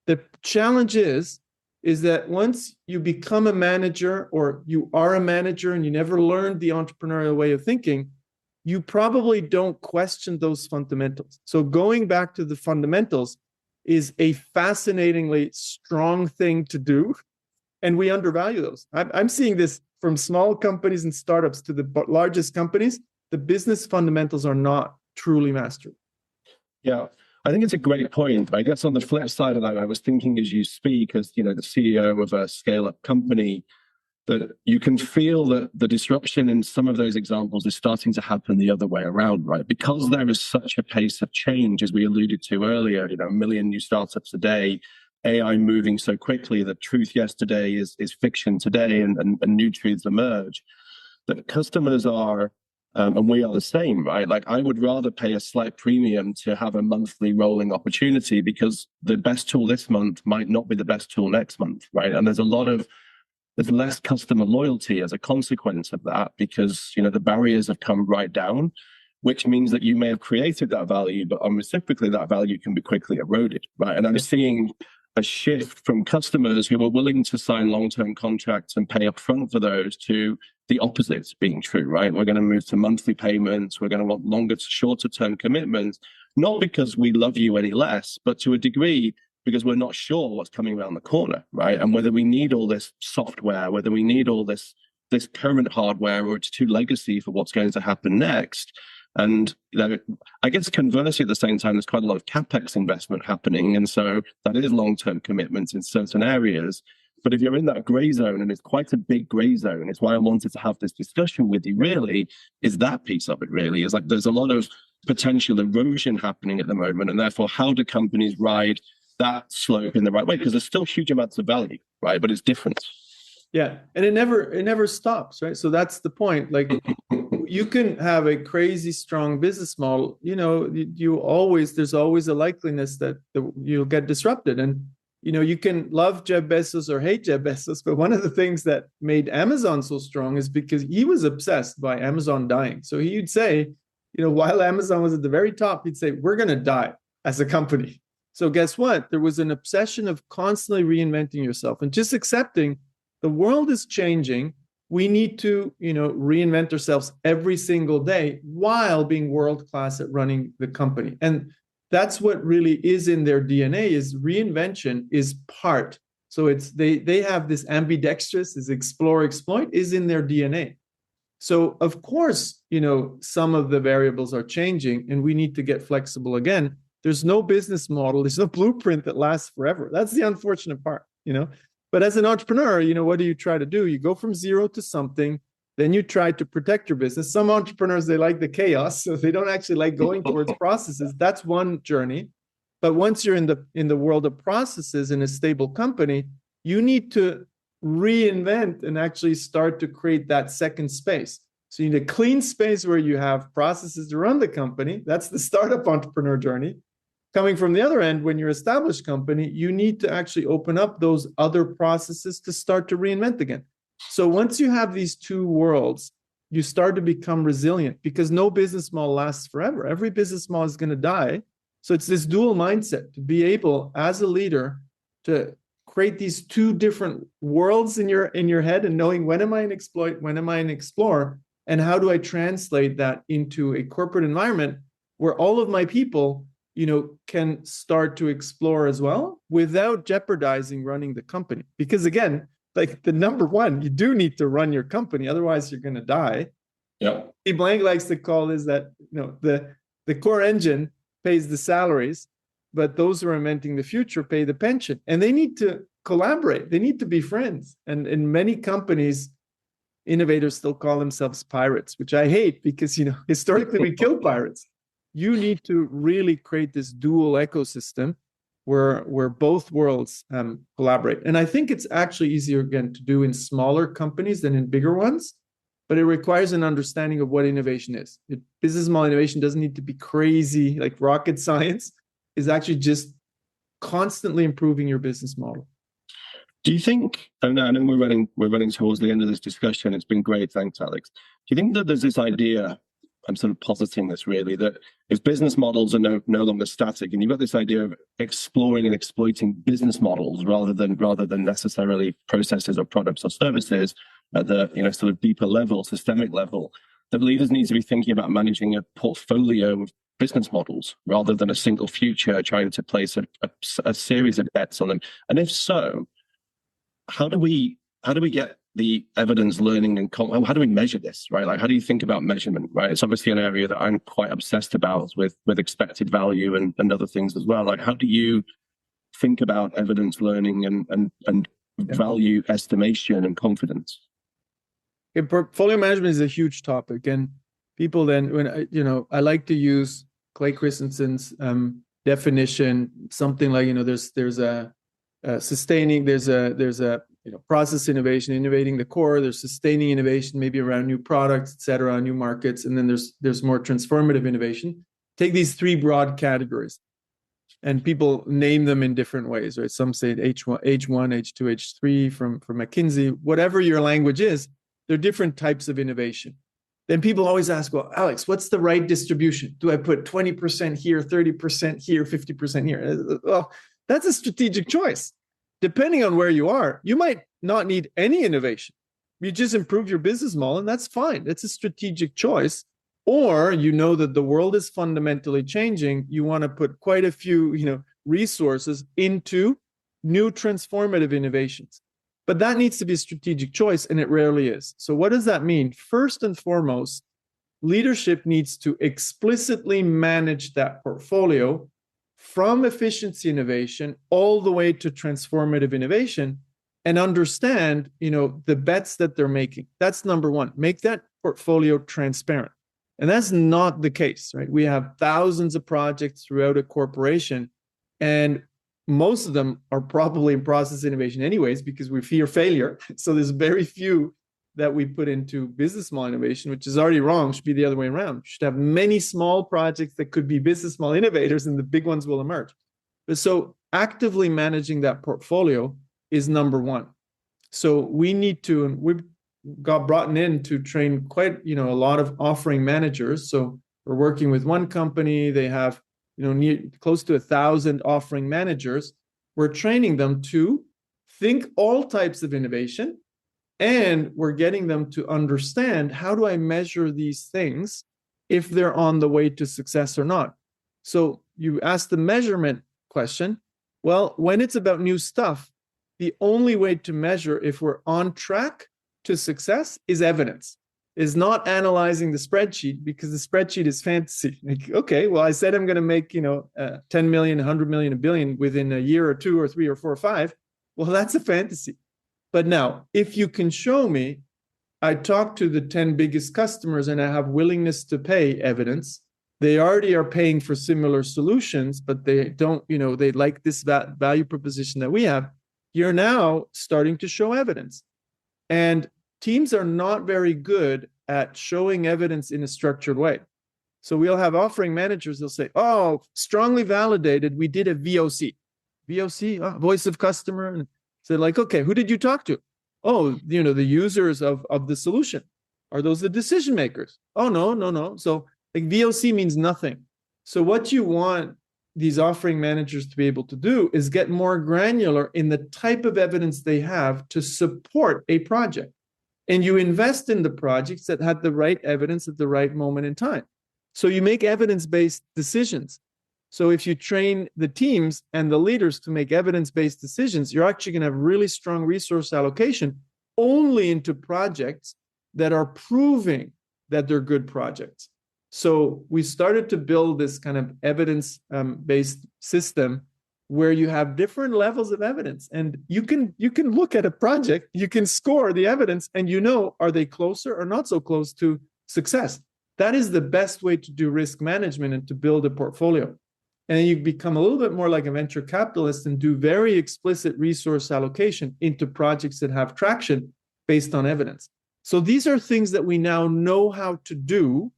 The challenge is that once you become a manager, or you are a manager and you never learned the entrepreneurial way of thinking, you probably don't question those fundamentals. So going back to the fundamentals is a fascinatingly strong thing to do. And we undervalue those. I'm seeing this from small companies and startups to the largest companies. The business fundamentals are not truly mastered. Yeah, I think it's a great point. I guess on the flip side of that, I was thinking as you speak, as the CEO of a scale-up company, that you can feel that the disruption in some of those examples is starting to happen the other way around, right? Because there is such a pace of change, as we alluded to earlier, 1 million new startups a day, AI moving so quickly that truth yesterday is fiction today, and new truths emerge, that customers are, and we are the same, right? Like, I would rather pay a slight premium to have a monthly rolling opportunity, because the best tool this month might not be the best tool next month, right? And there's less customer loyalty as a consequence of that, because the barriers have come right down, which means that you may have created that value, but reciprocally that value can be quickly eroded, right? And I'm seeing a shift from customers who are willing to sign long-term contracts and pay upfront for those to the opposite being true, right? We're going to move to monthly payments. We're going to want longer, shorter-term commitments, not because we love you any less, but to a degree because we're not sure what's coming around the corner, right? And whether we need all this software, whether we need all this current hardware, or it's too legacy for what's going to happen next. And I guess conversely, at the same time, there's quite a lot of CapEx investment happening. And so that is long-term commitments in certain areas. But if you're in that gray zone, and it's quite a big gray zone, it's why I wanted to have this discussion with you, really, is that piece of it, really. Is like there's a lot of potential erosion happening at the moment. And therefore, how do companies ride that slope in the right way? Because there's still huge amounts of value, right? But it's different. Yeah, and it never stops, right? So that's the point. Like, you can have a crazy strong business model. There's always a likeliness that you'll get disrupted. And you can love Jeff Bezos or hate Jeff Bezos, but one of the things that made Amazon so strong is because he was obsessed by Amazon dying. So he'd say, while Amazon was at the very top, he'd say, we're going to die as a company. So guess what? There was an obsession of constantly reinventing yourself and just accepting the world is changing. We need to, reinvent ourselves every single day while being world-class at running the company. And that's what really is in their DNA, is reinvention is part. So it's they have this ambidextrous, this explore, exploit is in their DNA. So of course, some of the variables are changing and we need to get flexible again. There's no business model, there's no blueprint that lasts forever. That's the unfortunate part, But as an entrepreneur, what do you try to do? You go from zero to something, then you try to protect your business. Some entrepreneurs, they like the chaos, so they don't actually like going towards processes. That's one journey. But once you're in the world of processes in a stable company, you need to reinvent and actually start to create that second space. So you need a clean space where you have processes to run the company. That's the startup entrepreneur journey. Coming from the other end, when you're an established company, you need to actually open up those other processes to start to reinvent again. So once you have these two worlds, you start to become resilient, because no business model lasts forever. Every business model is going to die. So it's this dual mindset to be able, as a leader, to create these two different worlds in your head, and knowing when am I an exploit, when am I an explore, and how do I translate that into a corporate environment where all of my people can start to explore as well without jeopardizing running the company. Because again, like the number one, you do need to run your company, otherwise you're going to die. Yeah. Blank likes to call is that the core engine pays the salaries, but those who are inventing the future pay the pension, and they need to collaborate. They need to be friends. And in many companies, innovators still call themselves pirates, which I hate, because historically we kill pirates. You need to really create this dual ecosystem where both worlds collaborate. And I think it's actually easier, again, to do in smaller companies than in bigger ones, but it requires an understanding of what innovation is. Business model innovation doesn't need to be crazy, like rocket science. Is actually just constantly improving your business model. Do you think, and I know we're running towards the end of this discussion, it's been great, thanks, Alex. Do you think that there's this idea, I'm sort of positing this really, that if business models are no longer static, and you've got this idea of exploring and exploiting business models rather than necessarily processes or products or services at the sort of deeper level, systemic level, that leaders need to be thinking about managing a portfolio of business models rather than a single future, trying to place a series of bets on them? And if so, how do we get the evidence learning and how do we measure this, right? Like, how do you think about measurement, right? It's obviously an area that I'm quite obsessed about with expected value and other things as well. Like, how do you think about evidence learning and value estimation and confidence? Okay, portfolio management is a huge topic, and people then, when I like to use Clay Christensen's definition, something like, there's a sustaining, there's a process innovation, innovating the core. There's sustaining innovation, maybe around new products, et cetera, new markets, and then there's more transformative innovation. Take these three broad categories, and people name them in different ways, right? Some say H1, H2, H3 from McKinsey. Whatever your language is, there are different types of innovation. Then people always ask, well, Alex, what's the right distribution? Do I put 20% here, 30% here, 50% here? Well, that's a strategic choice. Depending on where you are, you might not need any innovation. You just improve your business model, and that's fine. It's a strategic choice. Or you know that the world is fundamentally changing. You want to put quite a few, resources into new transformative innovations. But that needs to be a strategic choice, and it rarely is. So what does that mean? First and foremost, leadership needs to explicitly manage that portfolio from efficiency innovation all the way to transformative innovation, and understand, the bets that they're making. That's number one. Make that portfolio transparent. And that's not the case, right? We have thousands of projects throughout a corporation, and most of them are probably in process innovation anyways, because we fear failure. So there's very few that we put into business model innovation, which is already wrong. It should be the other way around. You should have many small projects that could be business model innovators, and the big ones will emerge. But so actively managing that portfolio is number one. So we need to, and we've got brought in to train quite, a lot of offering managers. So we're working with one company. They have, close to 1,000 offering managers. We're training them to think all types of innovation, and we're getting them to understand, how do I measure these things if they're on the way to success or not? So you asked the measurement question. Well, when it's about new stuff, the only way to measure if we're on track to success is evidence, is not analyzing the spreadsheet, because the spreadsheet is fantasy. Like, okay, well, I said I'm going to make, 10 million, 100 million, a billion within a year or 2 or 3 or 4 or 5. Well, that's a fantasy. But now, if you can show me, I talked to the 10 biggest customers and I have willingness to pay evidence. They already are paying for similar solutions, but they don't, they like this value proposition that we have. You're now starting to show evidence. And teams are not very good at showing evidence in a structured way. So we'll have offering managers, they'll say, oh, strongly validated, we did a VOC. VOC, voice of customer. And so like, okay, who did you talk to? Oh, the users of the solution. Are those the decision makers? Oh, no. So like VOC means nothing. So what you want these offering managers to be able to do is get more granular in the type of evidence they have to support a project. And you invest in the projects that had the right evidence at the right moment in time. So you make evidence-based decisions. So if you train the teams and the leaders to make evidence-based decisions, you're actually going to have really strong resource allocation only into projects that are proving that they're good projects. So we started to build this kind of evidence-based system where you have different levels of evidence, and you can look at a project, you can score the evidence, and are they closer or not so close to success? That is the best way to do risk management and to build a portfolio. And you become a little bit more like a venture capitalist and do very explicit resource allocation into projects that have traction based on evidence. So these are things that we now know how to do,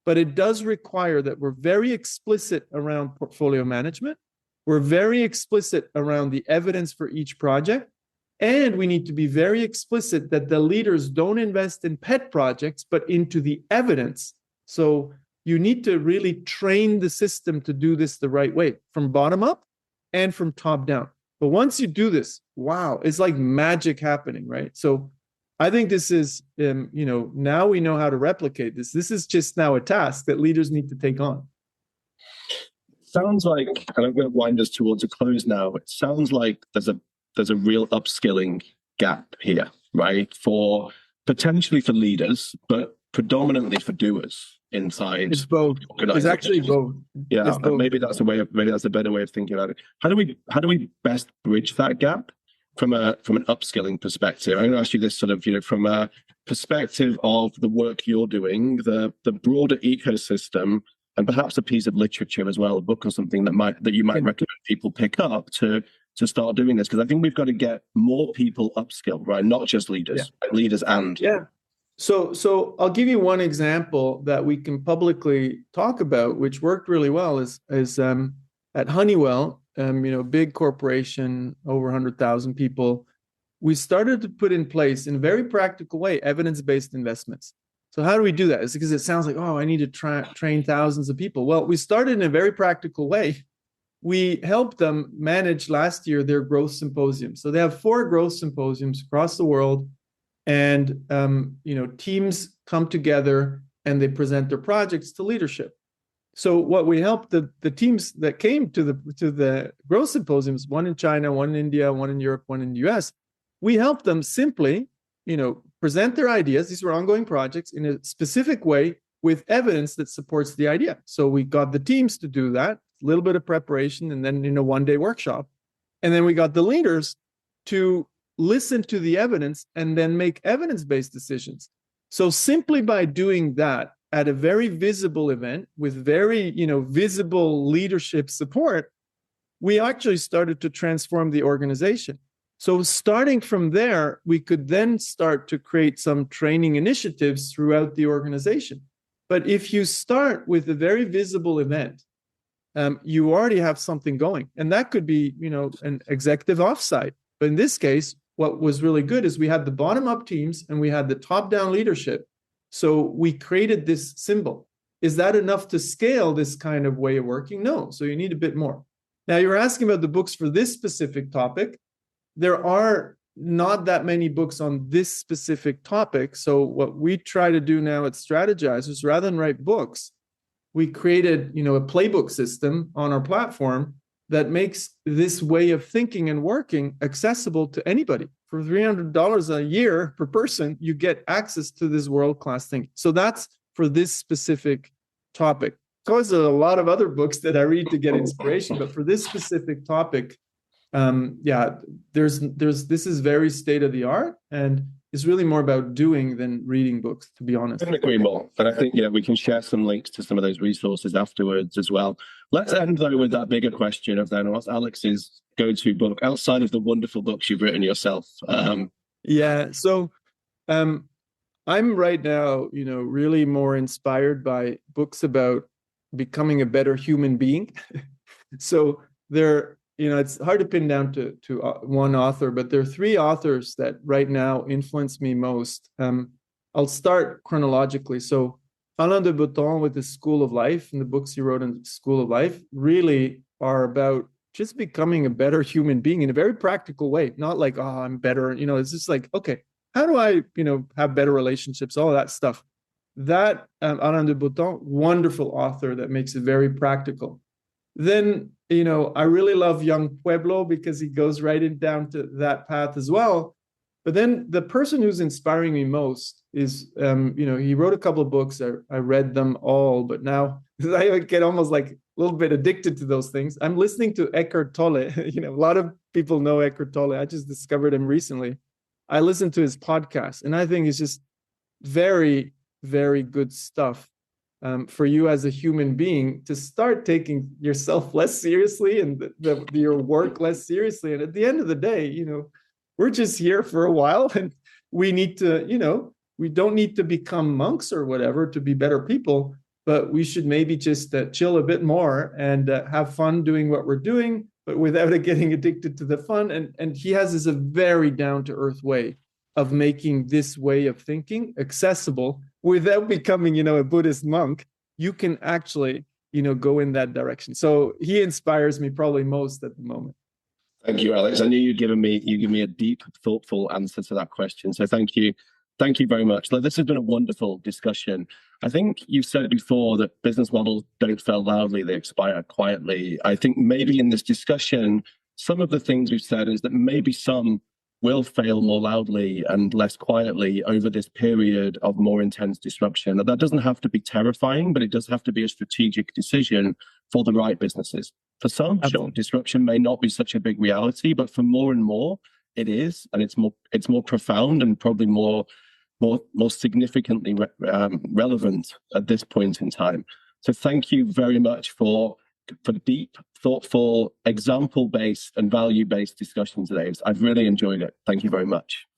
but it does require that we're very explicit around portfolio management. We're very explicit around the evidence for each project. And we need to be very explicit that the leaders don't invest in pet projects, but into the evidence. So you need to really train the system to do this the right way, from bottom up and from top down. But once you do this, wow, it's like magic happening, right? So I think this is, now we know how to replicate this. This is just now a task that leaders need to take on. Sounds like, and I'm going to wind us towards a close now. It sounds like there's a real upskilling gap here, right? For potentially for leaders, but predominantly for doers inside It's both. It's organizations. actually both. Yeah, It's both. maybe that's a better way of thinking about it. How do we best bridge that gap from an upskilling perspective? I'm going to ask you this sort of, from a perspective of the work you're doing, the broader ecosystem, and perhaps a piece of literature as well, a book or something that you might recommend people pick up to start doing this, because I think we've got to get more people upskilled, right? Not just leaders, leaders and So I'll give you one example that we can publicly talk about, which worked really well. Is at Honeywell, big corporation, over 100,000 people. We started to put in place, in a very practical way, evidence-based investments. So how do we do that? It's because it sounds like, oh, I need to train thousands of people. Well, we started in a very practical way. We helped them manage last year their growth symposium. So they have 4 growth symposiums across the world, and teams come together and they present their projects to leadership. So what we helped the teams that came to the growth symposiums, one in China, one in India, one in Europe, one in the US, we helped them simply, present their ideas. These were ongoing projects in a specific way with evidence that supports the idea. So we got the teams to do that, a little bit of preparation, and then in a one-day workshop. And then we got the leaders to listen to the evidence and then make evidence-based decisions. So simply by doing that at a very visible event with very, visible leadership support, we actually started to transform the organization. So starting from there, we could then start to create some training initiatives throughout the organization. But if you start with a very visible event, you already have something going. And that could be, an executive offsite. But in this case, what was really good is we had the bottom-up teams and we had the top-down leadership. So we created this symbol. Is that enough to scale this kind of way of working? No. So you need a bit more. Now, you're asking about the books for this specific topic. There are not that many books on this specific topic. So what we try to do now at Strategyzer, rather than write books, we created, a playbook system on our platform that makes this way of thinking and working accessible to anybody. For $300 a year per person, you get access to this world-class thinking. So that's for this specific topic. There's a lot of other books that I read to get inspiration, but for this specific topic, this is very state of the art, and it's really more about doing than reading books, to be honest. I couldn't agree more. And I think, we can share some links to some of those resources afterwards as well. Let's end, though, with that bigger question of then what's Alex's go-to book outside of the wonderful books you've written yourself? So I'm right now, really more inspired by books about becoming a better human being. So it's hard to pin down to one author, but there are 3 authors that right now influence me most. I'll start chronologically. So Alain de Botton with the School of Life and the books he wrote in the School of Life really are about just becoming a better human being in a very practical way. Not like, oh, I'm better. It's just like, okay, how do I, have better relationships, all that stuff. That Alain de Botton, wonderful author that makes it very practical. Then, I really love Young Pueblo because he goes right down to that path as well. But then the person who's inspiring me most is, he wrote a couple of books. I read them all, but now I get almost like a little bit addicted to those things. I'm listening to Eckhart Tolle. A lot of people know Eckhart Tolle. I just discovered him recently. I listened to his podcast, and I think it's just very, very good stuff. For you as a human being to start taking yourself less seriously and your work less seriously. And at the end of the day, we're just here for a while, and we need to, we don't need to become monks or whatever to be better people, but we should maybe just chill a bit more and have fun doing what we're doing, but without it getting addicted to the fun. And he has this a very down-to-earth way of making this way of thinking accessible without becoming, a Buddhist monk. You can actually, go in that direction. So he inspires me probably most at the moment. Thank you, Alex. I knew you give me a deep, thoughtful answer to that question. So thank you. Thank you very much. This has been a wonderful discussion. I think you've said before that business models don't fail loudly, they expire quietly. I think maybe in this discussion, some of the things we've said is that maybe some will fail more loudly and less quietly over this period of more intense disruption. And that doesn't have to be terrifying, but it does have to be a strategic decision for the right businesses. For some, sure, disruption may not be such a big reality, but for more and more, it is, and it's more profound and probably more significantly relevant at this point in time. So thank you very much for deep, thoughtful, example-based and value-based discussion today. I've really enjoyed it. Thank you very much.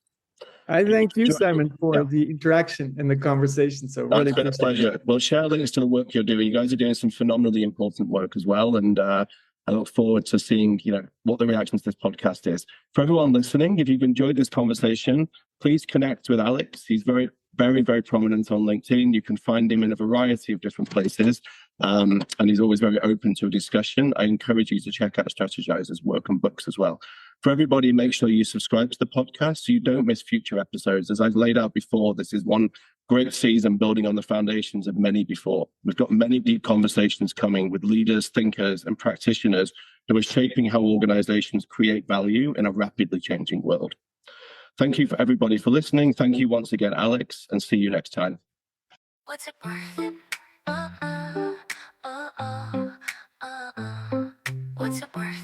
I thank you, Simon, for the interaction and the conversation. So really been a pleasure. Well, share links to the work you're doing. You guys are doing some phenomenally important work as well. And I look forward to seeing, what the reaction to this podcast is. For everyone listening, if you've enjoyed this conversation, please connect with Alex. He's very, very, very prominent on LinkedIn. You can find him in a variety of different places. And he's always very open to a discussion. I encourage you to check out Strategyzer's work and books as well. For everybody, make sure you subscribe to the podcast so you don't miss future episodes. As I've laid out before, this is one great season building on the foundations of many before. We've got many deep conversations coming with leaders, thinkers, and practitioners who are shaping how organizations create value in a rapidly changing world. Thank you for everybody for listening. Thank you once again, Alex, and see you next time. What's it worth? What's it worth?